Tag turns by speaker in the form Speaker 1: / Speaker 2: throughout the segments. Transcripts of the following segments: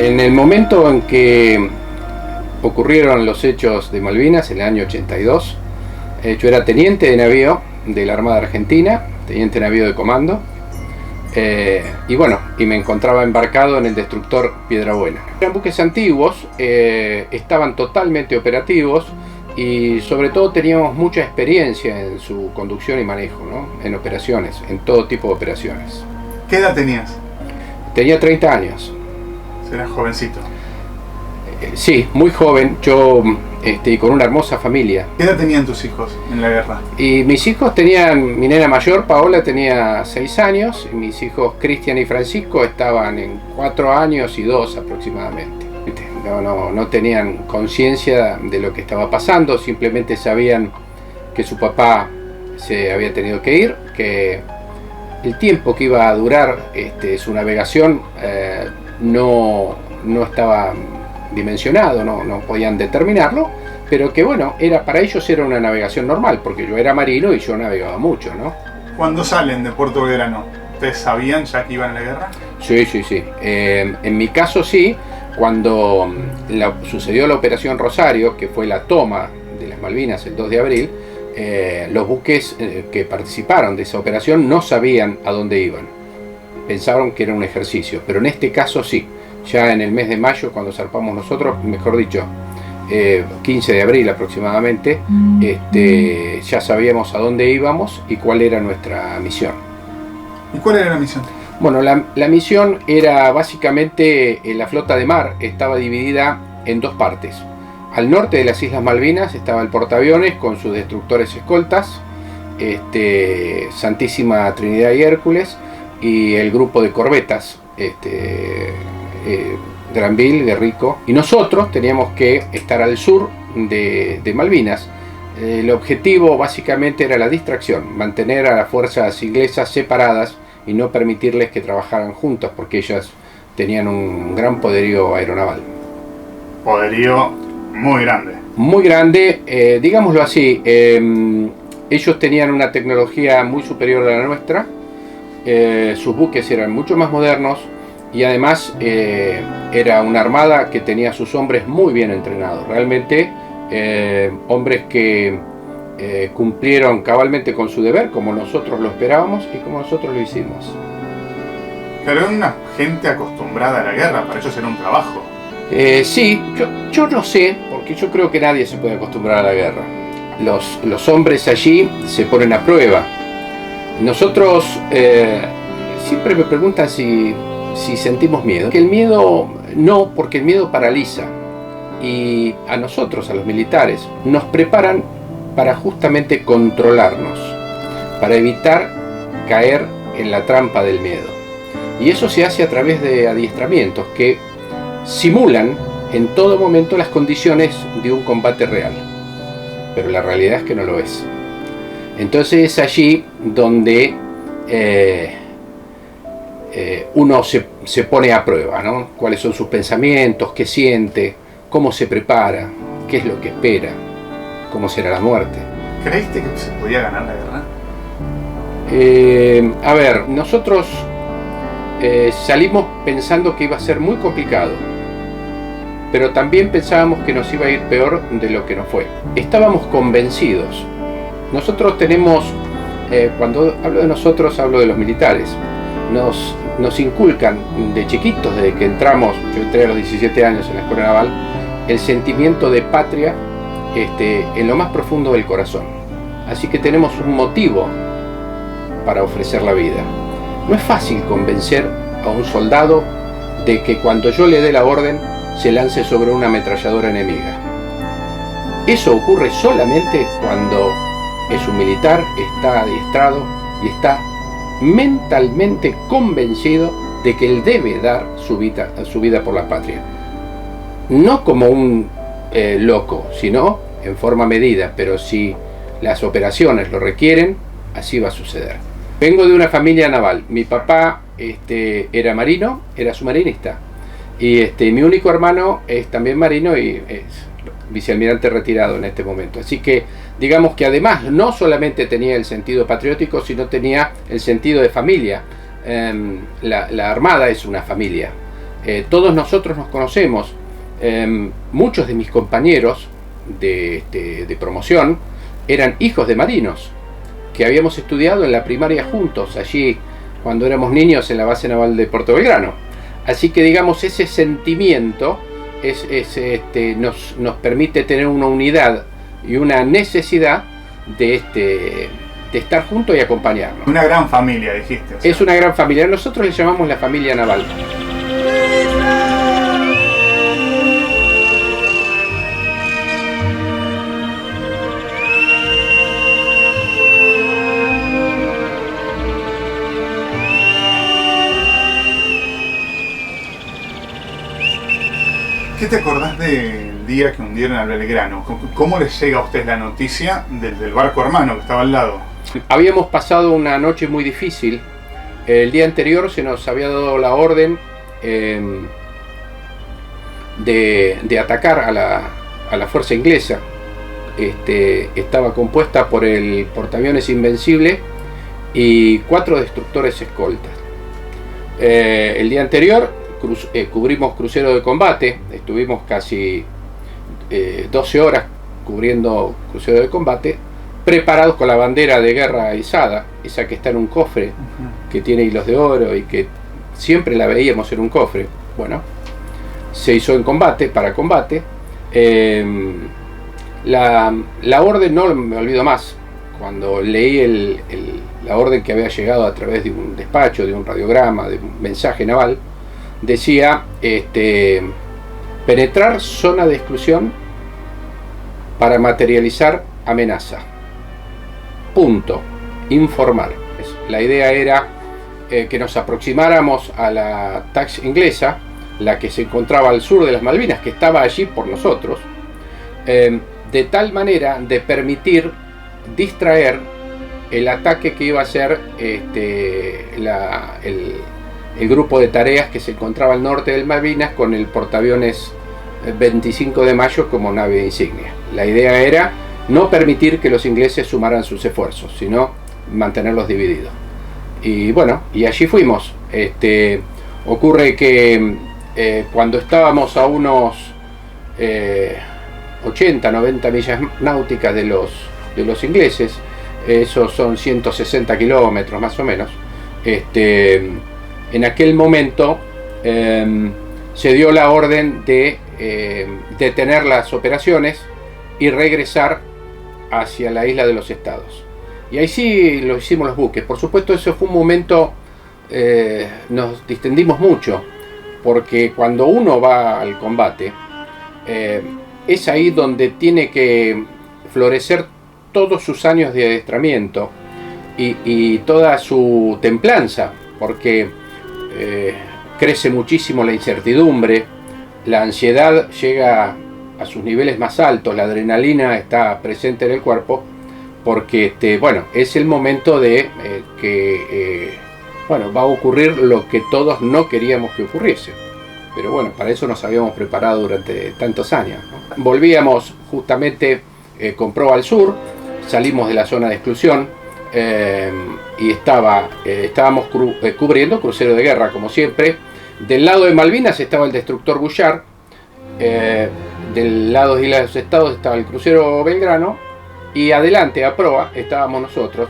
Speaker 1: En el momento en que ocurrieron los hechos de Malvinas, en el año 82, yo era teniente de navío de la Armada Argentina, teniente de navío de comando, y me encontraba embarcado en el destructor Piedrabuena. Eran buques antiguos, estaban totalmente operativos y sobre todo teníamos mucha experiencia en su conducción y manejo, ¿no? En operaciones, en todo tipo de operaciones.
Speaker 2: ¿Qué edad tenías?
Speaker 1: Tenía 30 años.
Speaker 2: Eras jovencito.
Speaker 1: Sí, muy joven, yo y con una hermosa familia.
Speaker 2: ¿Qué edad tenían tus hijos en la guerra?
Speaker 1: Y mis hijos tenían, mi nena mayor, Paola, tenía 6 años, y mis hijos Cristian y Francisco estaban en 4 años y 2 aproximadamente. No tenían conciencia de lo que estaba pasando, simplemente sabían que su papá se había tenido que ir, que el tiempo que iba a durar su navegación no estaba dimensionado, no podían determinarlo, pero que bueno, para ellos era una navegación normal, porque yo era marino y yo navegaba mucho, ¿no?
Speaker 2: ¿Cuándo salen de Puerto Belgrano? ¿Ustedes sabían ya que iban a la guerra?
Speaker 1: Sí. En mi caso sí, cuando sucedió la Operación Rosario, que fue la toma de las Malvinas el 2 de abril, los buques que participaron de esa operación no sabían a dónde iban. Pensaron que era un ejercicio, pero en este caso sí. Ya en el mes de mayo, cuando zarpamos nosotros, mejor dicho, 15 de abril aproximadamente, ya sabíamos a dónde íbamos y cuál era nuestra misión.
Speaker 2: ¿Y cuál era la misión?
Speaker 1: Bueno, la misión era básicamente, la flota de mar estaba dividida en 2 partes. Al norte de las Islas Malvinas estaba el portaaviones con sus destructores escoltas, Santísima Trinidad y Hércules, y el grupo de corbetas, Granville, Guerrico, y nosotros teníamos que estar al sur de Malvinas. El objetivo básicamente era la distracción, mantener a las fuerzas inglesas separadas y no permitirles que trabajaran juntas, porque ellas tenían un gran poderío aeronaval.
Speaker 2: Poderío muy grande. Muy
Speaker 1: grande, digámoslo así. Ellos tenían una tecnología muy superior a la nuestra, sus buques eran mucho más modernos, y además era una armada que tenía a sus hombres muy bien entrenados, realmente hombres que cumplieron cabalmente con su deber, como nosotros lo esperábamos y como nosotros lo hicimos.
Speaker 2: Pero era una gente acostumbrada a la guerra, para ellos era un trabajo.
Speaker 1: Sí, yo no sé, porque yo creo que nadie se puede acostumbrar a la guerra. Los hombres allí se ponen a prueba. Nosotros siempre me preguntan si sentimos miedo. Que el miedo no, porque el miedo paraliza. Y a nosotros, a los militares, nos preparan para justamente controlarnos, para evitar caer en la trampa del miedo. Y eso se hace a través de adiestramientos que simulan en todo momento las condiciones de un combate real. Pero la realidad es que no lo es. Entonces es allí donde uno se pone a prueba, ¿no? Cuáles son sus pensamientos, qué siente, cómo se prepara, qué es lo que espera, cómo será la muerte.
Speaker 2: ¿Creíste que se podía ganar la guerra?
Speaker 1: A ver, nosotros salimos pensando que iba a ser muy complicado, pero también pensábamos que nos iba a ir peor de lo que nos fue. Estábamos convencidos. Nosotros tenemos, cuando hablo de nosotros, hablo de los militares. Nos inculcan de chiquitos, desde que entramos, yo entré a los 17 años en la Escuela Naval, el sentimiento de patria en lo más profundo del corazón. Así que tenemos un motivo para ofrecer la vida. No es fácil convencer a un soldado de que cuando yo le dé la orden se lance sobre una ametralladora enemiga. Eso ocurre solamente cuando es un militar, está adiestrado y está mentalmente convencido de que él debe dar su vida por la patria. No como un loco, sino en forma medida, pero si las operaciones lo requieren, así va a suceder. Vengo de una familia naval. Mi papá era marino, era submarinista, y mi único hermano es también marino y es vicealmirante retirado en este momento. Así que digamos que además no solamente tenía el sentido patriótico, sino tenía el sentido de familia. La Armada es una familia. Todos nosotros nos conocemos. Muchos de mis compañeros de promoción eran hijos de marinos que habíamos estudiado en la primaria juntos, allí cuando éramos niños en la base naval de Puerto Belgrano. Así que digamos, ese sentimiento nos permite tener una unidad y una necesidad de estar juntos y acompañarnos.
Speaker 2: Una gran familia, dijiste.
Speaker 1: Es una gran familia. Nosotros le llamamos la familia naval.
Speaker 2: ¿Qué te acordás del día que hundieron al Belgrano? ¿Cómo les llega a ustedes la noticia del barco hermano que estaba al lado?
Speaker 1: Habíamos pasado una noche muy difícil. El día anterior se nos había dado la orden de atacar a la fuerza inglesa. Estaba compuesta por el portaaviones Invencible y 4 destructores escoltas. El día anterior cubrimos crucero de combate, estuvimos casi 12 horas cubriendo crucero de combate, preparados con la bandera de guerra izada, esa que está en un cofre, que tiene hilos de oro y que siempre la veíamos en un cofre. Bueno, se hizo en combate, para combate. La orden, no me olvido más, cuando leí la orden que había llegado a través de un despacho, de un radiograma, de un mensaje naval, decía, penetrar zona de exclusión para materializar amenaza. Punto. Informar. La idea era que nos aproximáramos a la TAC inglesa, la que se encontraba al sur de las Malvinas, que estaba allí por nosotros, de tal manera de permitir distraer el ataque que iba a ser el grupo de tareas que se encontraba al norte del Malvinas, con el portaaviones 25 de mayo como nave insignia. La idea era no permitir que los ingleses sumaran sus esfuerzos, sino mantenerlos divididos. Y bueno, y allí fuimos. Ocurre que cuando estábamos a unos 80, 90 millas náuticas de los ingleses, esos son 160 kilómetros más o menos, en aquel momento se dio la orden de detener las operaciones y regresar hacia la isla de los Estados. Y ahí sí lo hicimos los buques. Por supuesto, eso fue un momento, nos distendimos mucho, porque cuando uno va al combate, es ahí donde tiene que florecer todos sus años de adiestramiento y toda su templanza, porque crece muchísimo la incertidumbre, la ansiedad llega a sus niveles más altos, la adrenalina está presente en el cuerpo, porque bueno, es el momento de que bueno, va a ocurrir lo que todos no queríamos que ocurriese. Pero bueno, para eso nos habíamos preparado durante tantos años, ¿no? Volvíamos justamente con proa al sur, salimos de la zona de exclusión, y estábamos cubriendo crucero de guerra, como siempre. Del lado de Malvinas estaba el destructor Bouchard, del lado de Isla de los Estados estaba el crucero Belgrano, y adelante a proa estábamos nosotros,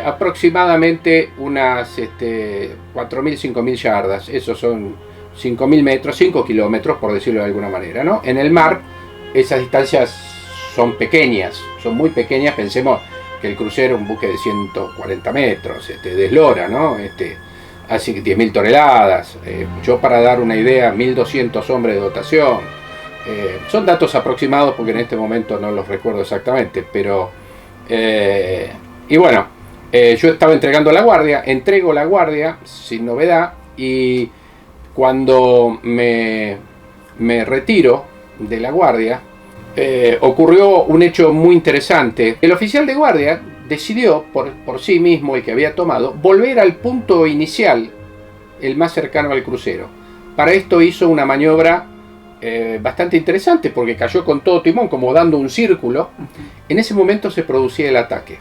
Speaker 1: aproximadamente unas 4.000, 5.000 yardas, esos son 5.000 metros, 5 kilómetros por decirlo de alguna manera, ¿no? En el mar esas distancias son pequeñas, son muy pequeñas. Pensemos que el crucero, un buque de 140 metros, de eslora, ¿no? Así que 10.000 toneladas. Yo, para dar una idea, 1.200 hombres de dotación. Son datos aproximados porque en este momento no los recuerdo exactamente, pero... y bueno, yo estaba entregando la guardia, entrego la guardia sin novedad, y cuando me retiro de la guardia, ocurrió un hecho muy interesante. El oficial de guardia decidió por sí mismo, y que había tomado, volver al punto inicial, el más cercano al crucero. Para esto hizo una maniobra bastante interesante, porque cayó con todo timón, como dando un círculo. En ese momento se producía el ataque.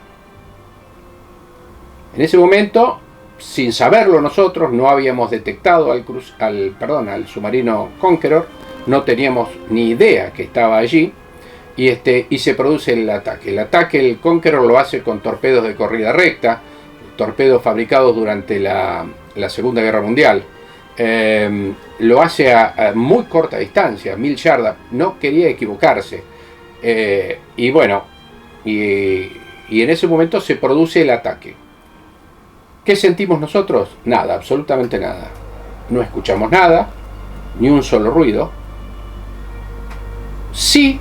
Speaker 1: En ese momento sin saberlo nosotros, no habíamos detectado al submarino Conqueror, no teníamos ni idea que estaba allí, y se produce el ataque. El ataque, el Conqueror lo hace con torpedos de corrida recta, torpedos fabricados durante la Segunda Guerra Mundial. Lo hace a muy corta distancia, 1000 yardas, no quería equivocarse. Y bueno, y en ese momento se produce el ataque. ¿Qué sentimos nosotros? Nada, absolutamente nada. No escuchamos nada, ni un solo ruido. Sí,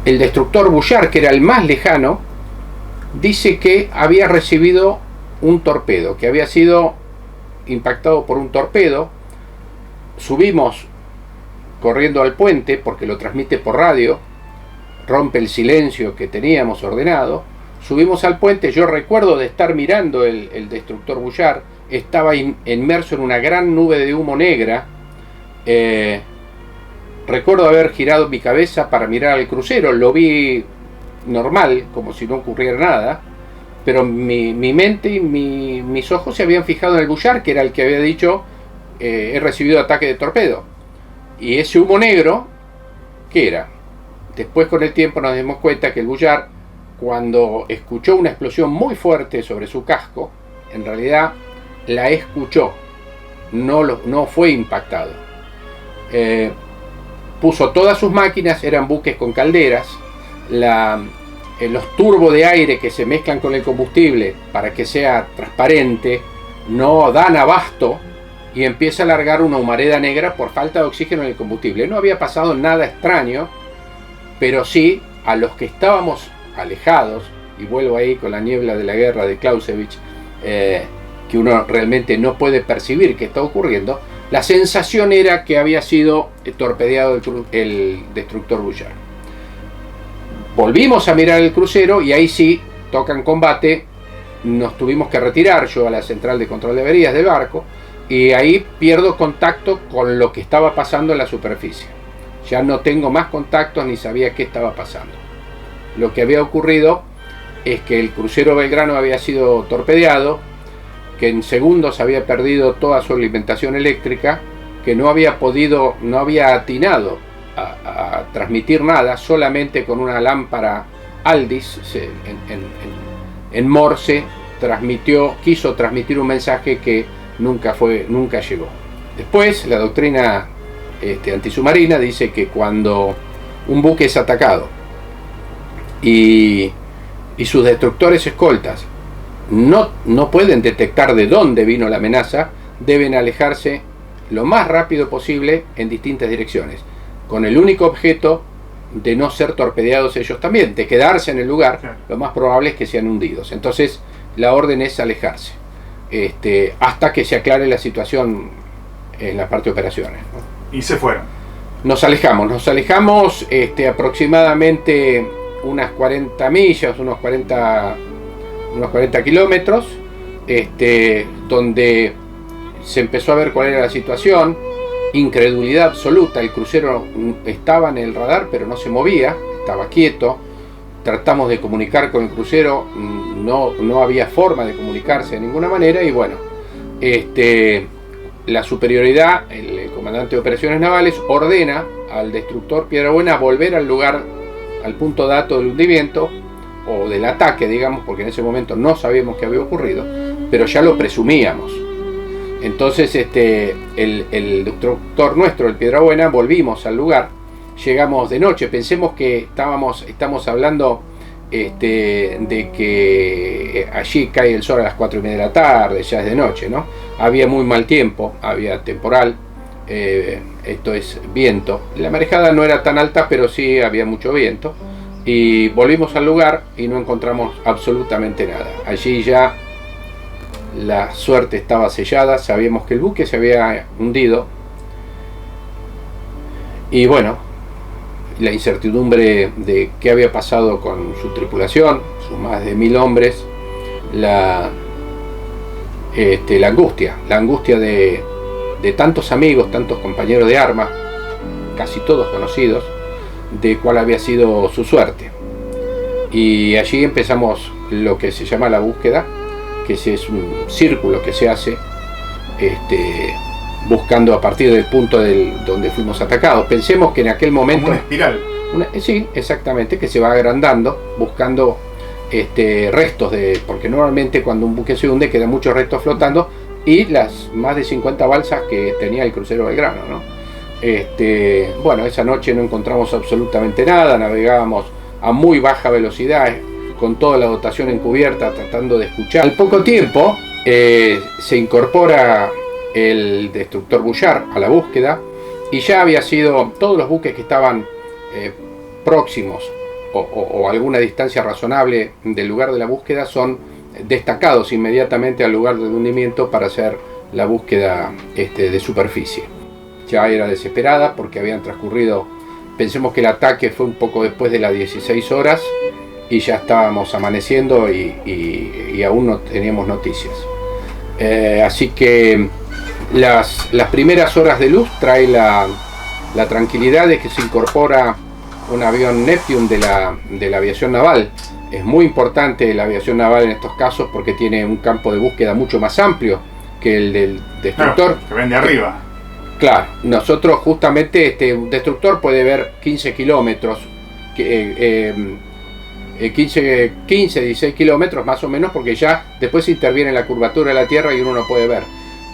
Speaker 1: el destructor Bullard, que era el más lejano, dice que había recibido un torpedo, que había sido impactado por un torpedo. Subimos corriendo al puente porque lo transmite por radio, rompe el silencio que teníamos ordenado. Subimos al puente, yo recuerdo de estar mirando el destructor Bullard, estaba inmerso en una gran nube de humo negra. Recuerdo haber girado mi cabeza para mirar al crucero, lo vi normal, como si no ocurriera nada, pero mi mente y mis ojos se habían fijado en el Bullard, que era el que había dicho, he recibido ataque de torpedo. Y ese humo negro, ¿qué era? Después, con el tiempo, nos dimos cuenta que el Bullard, cuando escuchó una explosión muy fuerte sobre su casco, en realidad la escuchó, no fue impactado. Puso todas sus máquinas, eran buques con calderas, los turbos de aire que se mezclan con el combustible para que sea transparente, no dan abasto, y empieza a largar una humareda negra por falta de oxígeno en el combustible. No había pasado nada extraño, pero sí, a los que estábamos alejados, y vuelvo ahí con la niebla de la guerra de Clausewitz, que uno realmente no puede percibir qué está ocurriendo, la sensación era que había sido torpedeado el destructor Bullard. Volvimos a mirar el crucero y ahí sí, tocan combate, nos tuvimos que retirar, yo a la central de control de averías del barco, y ahí pierdo contacto con lo que estaba pasando en la superficie. Ya no tengo más contactos ni sabía qué estaba pasando. Lo que había ocurrido es que el crucero Belgrano había sido torpedeado, que en segundos había perdido toda su alimentación eléctrica, que no había atinado a transmitir nada, solamente con una lámpara Aldis en Morse quiso transmitir un mensaje que nunca llegó. Después, la doctrina antisubmarina dice que cuando un buque es atacado y sus destructores escoltas no pueden detectar de dónde vino la amenaza, deben alejarse lo más rápido posible en distintas direcciones, con el único objeto de no ser torpedeados ellos también, de quedarse en el lugar. Claro. Lo más probable es que sean hundidos. Entonces la orden es alejarse hasta que se aclare la situación en la parte de operaciones, ¿no?
Speaker 2: Y se fueron.
Speaker 1: Nos alejamos aproximadamente unas 40 millas, unos 40 kilómetros, donde se empezó a ver cuál era la situación. Incredulidad absoluta, el crucero estaba en el radar pero no se movía, estaba quieto. Tratamos de comunicar con el crucero, no había forma de comunicarse de ninguna manera, y bueno, la superioridad, el comandante de operaciones navales ordena al destructor Piedrabuena volver al lugar, al punto dato del hundimiento o del ataque, digamos, porque en ese momento no sabíamos qué había ocurrido, pero ya lo presumíamos. Entonces el destructor nuestro, el Piedrabuena, volvimos al lugar, llegamos de noche, pensemos que estamos hablando de que allí cae el sol a las 4:30 de la tarde, ya es de noche, ¿no? Había muy mal tiempo, había temporal, esto es viento, la marejada no era tan alta, pero sí había mucho viento, y volvimos al lugar y no encontramos absolutamente nada. Allí ya la suerte estaba sellada, sabíamos que el buque se había hundido, y bueno, la incertidumbre de qué había pasado con su tripulación, sus más de 1000 hombres, la angustia de tantos amigos, tantos compañeros de armas, casi todos conocidos, de cuál había sido su suerte. Y allí empezamos lo que se llama la búsqueda, que ese es un círculo que se hace buscando a partir del punto donde fuimos atacados. Pensemos que en aquel momento...
Speaker 2: Como una espiral.
Speaker 1: Sí, exactamente, que se va agrandando buscando restos porque normalmente cuando un buque se hunde quedan muchos restos flotando, y las más de 50 balsas que tenía el crucero Belgrano, ¿no? Bueno, esa noche no encontramos absolutamente nada, navegábamos a muy baja velocidad, con toda la dotación encubierta, tratando de escuchar. Al poco tiempo se incorpora el destructor Bouchard a la búsqueda, y ya había sido, todos los buques que estaban próximos o a alguna distancia razonable del lugar de la búsqueda son destacados inmediatamente al lugar del hundimiento para hacer la búsqueda de superficie. Ya era desesperada porque habían transcurrido, pensemos que el ataque fue un poco después de las 16 horas y ya estábamos amaneciendo y aún no teníamos noticias. Así que las primeras horas de luz trae la tranquilidad de que se incorpora un avión Neptune de la aviación naval. Es muy importante la aviación naval en estos casos porque tiene un campo de búsqueda mucho más amplio que el del destructor.
Speaker 2: Claro, que ven de arriba.
Speaker 1: Claro, nosotros justamente un destructor puede ver 15 kilómetros, 15, 16 kilómetros más o menos, porque ya después interviene la curvatura de la Tierra y uno no puede ver.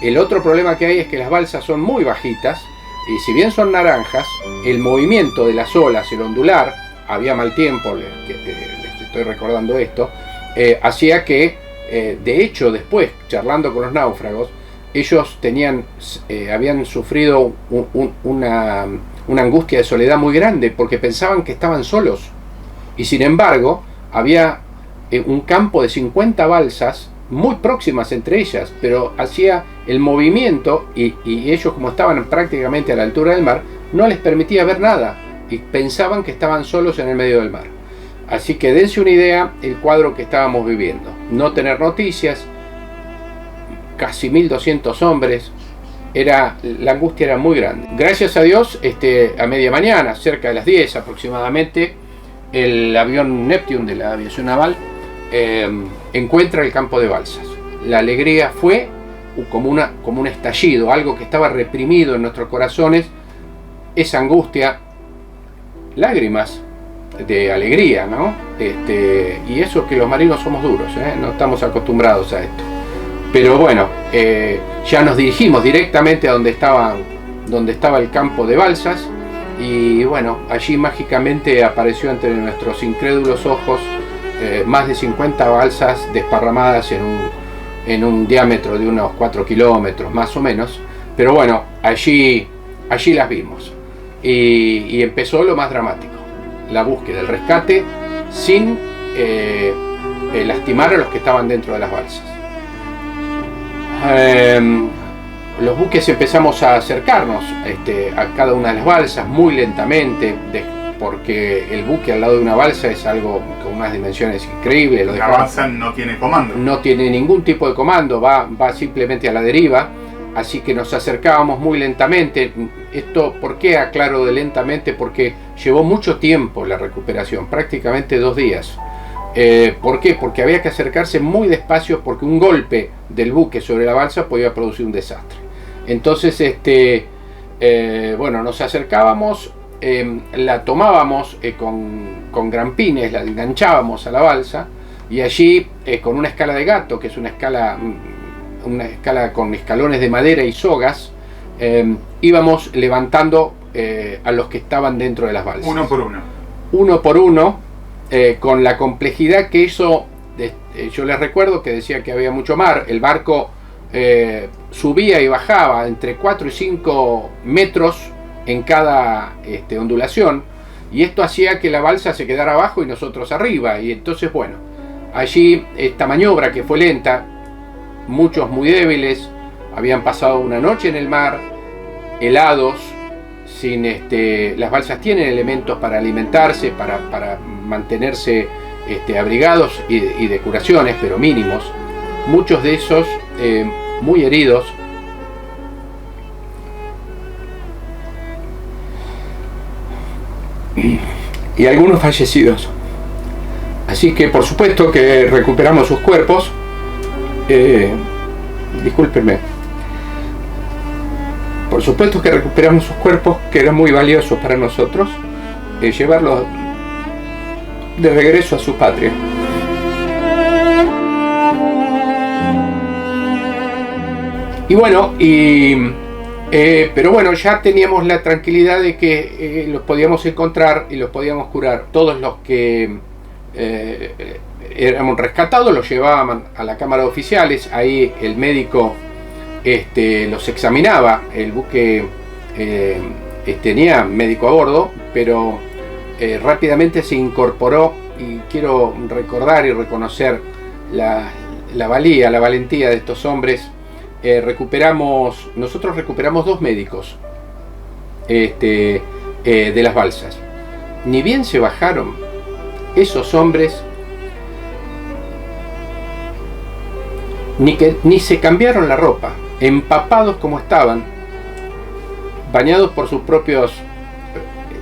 Speaker 1: El otro problema que hay es que las balsas son muy bajitas, y si bien son naranjas, el movimiento de las olas, el ondular, había mal tiempo, les estoy recordando esto, hacía que, de hecho, después, charlando con los náufragos, ellos habían sufrido una angustia de soledad muy grande, porque pensaban que estaban solos, y sin embargo, había un campo de 50 balsas muy próximas entre ellas, pero hacía el movimiento y ellos, como estaban prácticamente a la altura del mar, no les permitía ver nada y pensaban que estaban solos en el medio del mar. Así que dense una idea el cuadro que estábamos viviendo: no tener noticias, casi 1200 hombres, la angustia era muy grande. Gracias a Dios, a media mañana, cerca de las 10 aproximadamente, el avión Neptune de la aviación naval encuentra el campo de balsas. La alegría fue como un estallido, algo que estaba reprimido en nuestros corazones, esa angustia, lágrimas de alegría, ¿no? Y eso que los marinos somos duros, no estamos acostumbrados a esto. Pero bueno, ya nos dirigimos directamente a donde estaba el campo de balsas, y bueno, allí mágicamente apareció entre nuestros incrédulos ojos más de 50 balsas desparramadas en un diámetro de unos 4 kilómetros más o menos. Pero bueno, allí las vimos, y empezó lo más dramático: la búsqueda, el rescate, sin lastimar a los que estaban dentro de las balsas. Los buques empezamos a acercarnos a cada una de las balsas muy lentamente, porque el buque al lado de una balsa es algo con unas dimensiones increíbles.
Speaker 2: La balsa no tiene comando.
Speaker 1: No tiene ningún tipo de comando, va simplemente a la deriva, así que nos acercábamos muy lentamente. Esto, ¿por qué aclaro de lentamente? Porque llevó mucho tiempo la recuperación, prácticamente 2 días. ¿Por qué? Porque había que acercarse muy despacio, porque un golpe del buque sobre la balsa podía producir un desastre. Entonces, bueno, nos acercábamos, la tomábamos con grampines, la enganchábamos a la balsa, y allí con una escala de gato, que es una escala con escalones de madera y sogas, íbamos levantando a los que estaban dentro de las balsas.
Speaker 2: Uno por uno.
Speaker 1: Uno por uno, con la complejidad que eso, yo les recuerdo que decía que había mucho mar, el barco subía y bajaba entre 4 y 5 metros en cada ondulación, y esto hacía que la balsa se quedara abajo y nosotros arriba. Y entonces, bueno, allí esta maniobra que fue lenta, muchos muy débiles, habían pasado una noche en el mar, helados, sin las balsas tienen elementos para alimentarse, para mantenerse abrigados y de curaciones, pero mínimos. Muchos de esos muy heridos, y algunos fallecidos. Así que por supuesto que recuperamos sus cuerpos Discúlpenme. Por supuesto que recuperamos sus cuerpos, que eran muy valiosos para nosotros, llevarlos de regreso a su patria. Y bueno, pero bueno, ya teníamos la tranquilidad de que los podíamos encontrar y los podíamos curar. Todos los que éramos rescatados los llevaban a la cámara de oficiales. Ahí el médico los examinaba. El buque tenía médico a bordo, pero rápidamente se incorporó, y quiero recordar y reconocer la valentía de estos hombres. Nosotros recuperamos 2 médicos de las balsas. Ni bien se bajaron, esos hombres ni se cambiaron la ropa, empapados como estaban, bañados por sus propios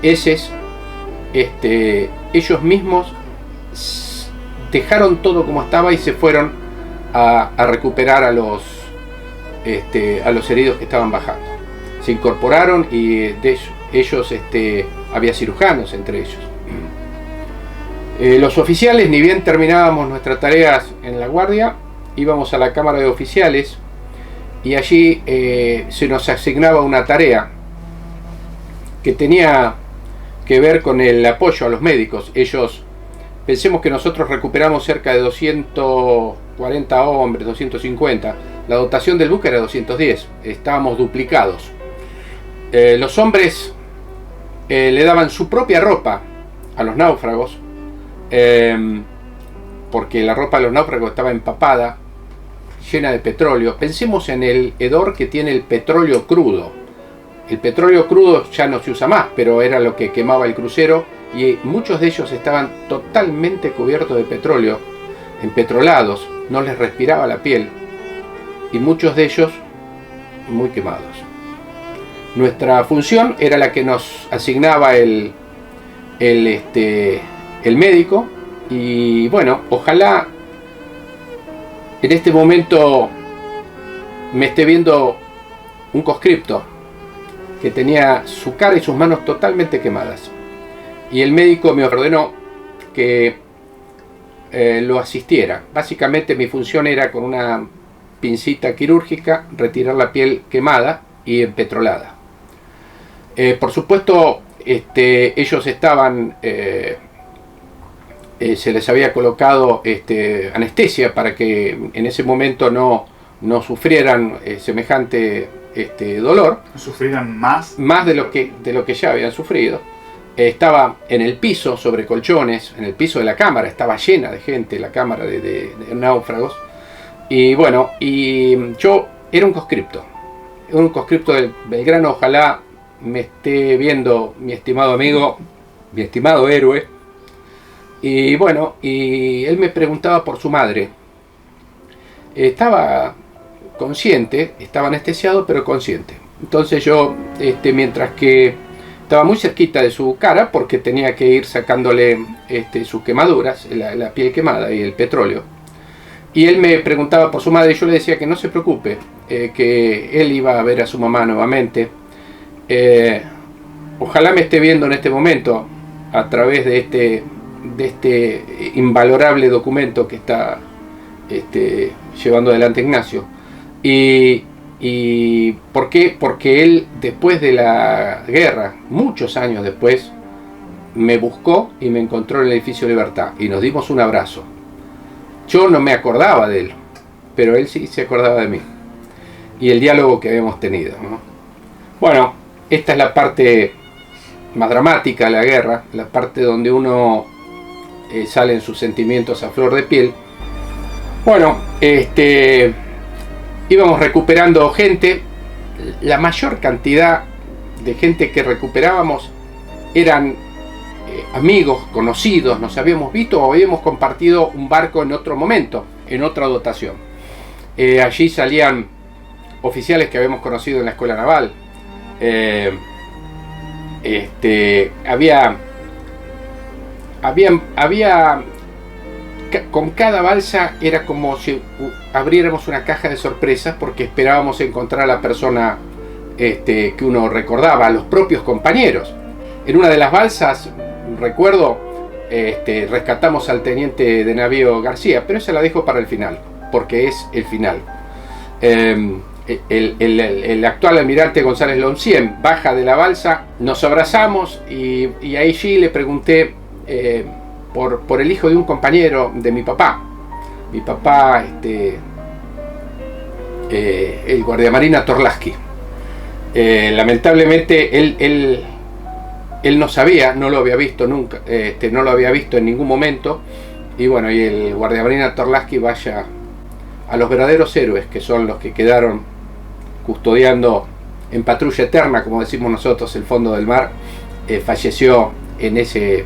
Speaker 1: heces, ellos mismos dejaron todo como estaba y se fueron a recuperar a los heridos que estaban bajando. Se incorporaron y de ellos había cirujanos entre ellos. Los oficiales, ni bien terminábamos nuestras tareas en la guardia, íbamos a la cámara de oficiales y allí se nos asignaba una tarea que tenía que ver con el apoyo a los médicos. Pensemos que nosotros recuperamos cerca de 240 hombres, 250. La dotación del buque era 210, estábamos duplicados. Los hombres le daban su propia ropa a los náufragos, porque la ropa de los náufragos estaba empapada, llena de petróleo. Pensemos en el hedor que tiene el petróleo crudo. El petróleo crudo ya no se usa más, pero era lo que quemaba el crucero, y muchos de ellos estaban totalmente cubiertos de petróleo, empetrolados, no les respiraba la piel, y muchos de ellos muy quemados. Nuestra función era la que nos asignaba el médico, y bueno, ojalá en este momento me esté viendo un conscripto que tenía su cara y sus manos totalmente quemadas, y el médico me ordenó que lo asistiera. Básicamente mi función era, con una pincita quirúrgica, retirar la piel quemada y empetrolada. Por supuesto, ellos estaban, se les había colocado anestesia para que en ese momento no sufrieran semejante dolor.
Speaker 2: ¿No sufrieran más
Speaker 1: de lo que ya habían sufrido? Estaba en el piso, sobre colchones, en el piso de la cámara, estaba llena de gente, la cámara de náufragos. Y bueno, y yo era un conscripto del Belgrano. Ojalá me esté viendo mi estimado amigo, mi estimado héroe. Y bueno, y él me preguntaba por su madre. Estaba consciente, estaba anestesiado, pero consciente. Entonces yo, mientras que estaba muy cerquita de su cara, porque tenía que ir sacándole sus quemaduras, la piel quemada y el petróleo, y él me preguntaba por su madre, y yo le decía que no se preocupe, que él iba a ver a su mamá nuevamente. Ojalá me esté viendo en este momento a través de este invalorable documento que está llevando adelante Ignacio. ¿Y por qué? Porque él, después de la guerra, muchos años después, me buscó y me encontró en el edificio Libertad, y nos dimos un abrazo. Yo no me acordaba de él, pero él sí se acordaba de mí, y el diálogo que habíamos tenido, ¿no? Bueno, esta es la parte más dramática de la guerra, la parte donde uno salen sus sentimientos a flor de piel. Bueno, íbamos recuperando gente. La mayor cantidad de gente que recuperábamos eran amigos, conocidos, nos habíamos visto o habíamos compartido un barco en otro momento, en otra dotación. Allí salían oficiales que habíamos conocido en la escuela naval. Había con cada balsa era como si abriéramos una caja de sorpresas, porque esperábamos encontrar a la persona que uno recordaba, a los propios compañeros. En una de las balsas, recuerdo, rescatamos al teniente de navío García, pero esa la dejo para el final, porque es el final. El actual almirante González Loncien baja de la balsa, nos abrazamos y ahí sí le pregunté por el hijo de un compañero de mi papá. Mi papá, el guardiamarina Torlaski. Lamentablemente él no sabía, no lo había visto nunca, no lo había visto en ningún momento. Y bueno, y el guardiamarina Torlaski, vaya a los verdaderos héroes, que son los que quedaron custodiando en patrulla eterna, como decimos nosotros, el fondo del mar, falleció en ese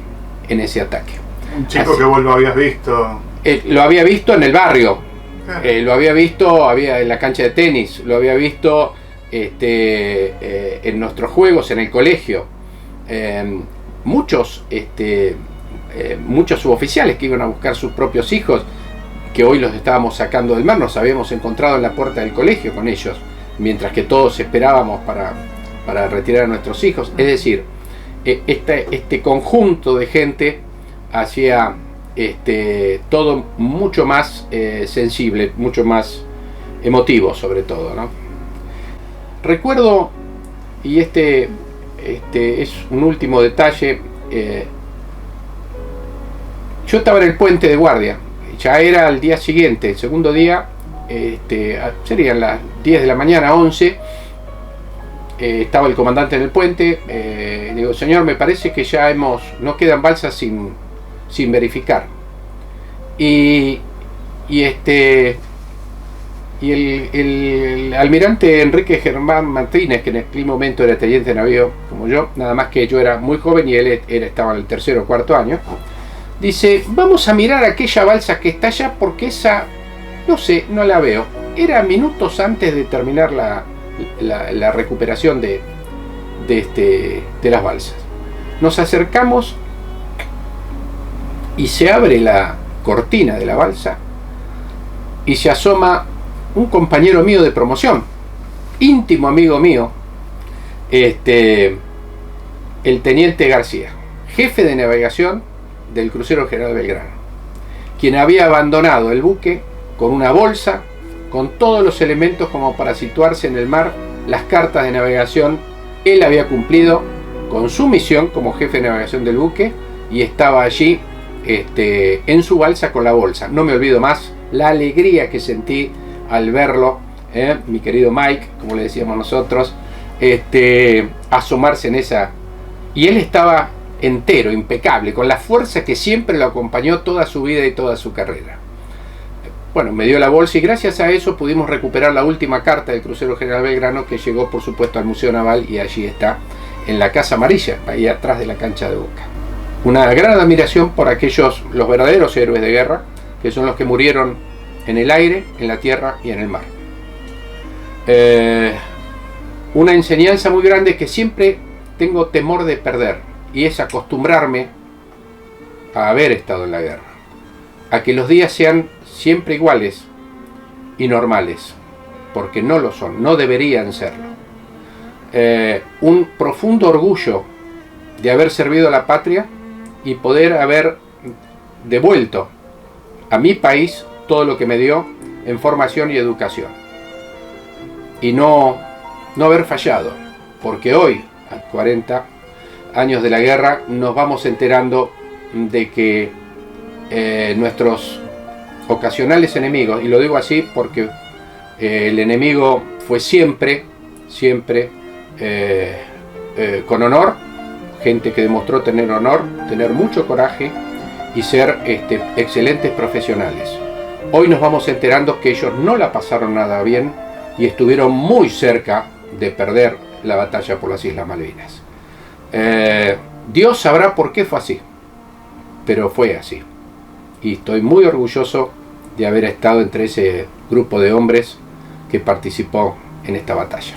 Speaker 1: ataque.
Speaker 2: Un chico que vos lo habías visto.
Speaker 1: Lo había visto en el barrio, lo había visto en la cancha de tenis, lo había visto en nuestros juegos en el colegio. Muchos suboficiales que iban a buscar sus propios hijos, que hoy los estábamos sacando del mar, nos habíamos encontrado en la puerta del colegio con ellos, mientras que todos esperábamos para retirar a nuestros hijos. Es decir, este conjunto de gente hacía todo mucho más sensible, mucho más emotivo, sobre todo, ¿no? Recuerdo, y este es un último detalle, yo estaba en el puente de guardia, ya era el día siguiente, el segundo día, serían las 10 de la mañana, 11, estaba el comandante en el puente, digo, señor, me parece que ya no quedan balsas sin verificar. Y el almirante Enrique Germán Martínez, que en aquel momento era teniente de navío como yo, nada más que yo era muy joven y él estaba en el tercer o cuarto año, dice, vamos a mirar aquella balsa que está allá, porque esa, no sé, no la veo. Era minutos antes de terminar la recuperación de las balsas. Nos acercamos y se abre la cortina de la balsa y se asoma un compañero mío de promoción, íntimo amigo mío, el teniente García, jefe de navegación del crucero General Belgrano, quien había abandonado el buque con una bolsa, con todos los elementos como para situarse en el mar, las cartas de navegación. Él había cumplido con su misión como jefe de navegación del buque y estaba allí en su balsa con la bolsa. No me olvido más la alegría que sentí al verlo, mi querido Mike, como le decíamos nosotros, asomarse en esa. Y él estaba entero, impecable, con la fuerza que siempre lo acompañó toda su vida y toda su carrera. Bueno, me dio la bolsa y gracias a eso pudimos recuperar la última carta del crucero General Belgrano, que llegó por supuesto al Museo Naval, y allí está, en la Casa Amarilla, ahí atrás de la cancha de Boca. Una gran admiración por los verdaderos héroes de guerra, que son los que murieron en el aire, en la tierra y en el mar. Una enseñanza muy grande que siempre tengo temor de perder, y es acostumbrarme a haber estado en la guerra, a que los días sean siempre iguales y normales, porque no lo son, no deberían serlo. Un profundo orgullo de haber servido a la patria y poder haber devuelto a mi país todo lo que me dio en formación y educación, y no haber fallado, porque hoy, a 40 años de la guerra, nos vamos enterando de que nuestros ocasionales enemigos, y lo digo así porque el enemigo fue siempre con honor, gente que demostró tener honor, tener mucho coraje y ser excelentes profesionales. Hoy nos vamos enterando que ellos no la pasaron nada bien y estuvieron muy cerca de perder la batalla por las Islas Malvinas. Dios sabrá por qué fue así, pero fue así. Y estoy muy orgulloso de haber estado entre ese grupo de hombres que participó en esta batalla.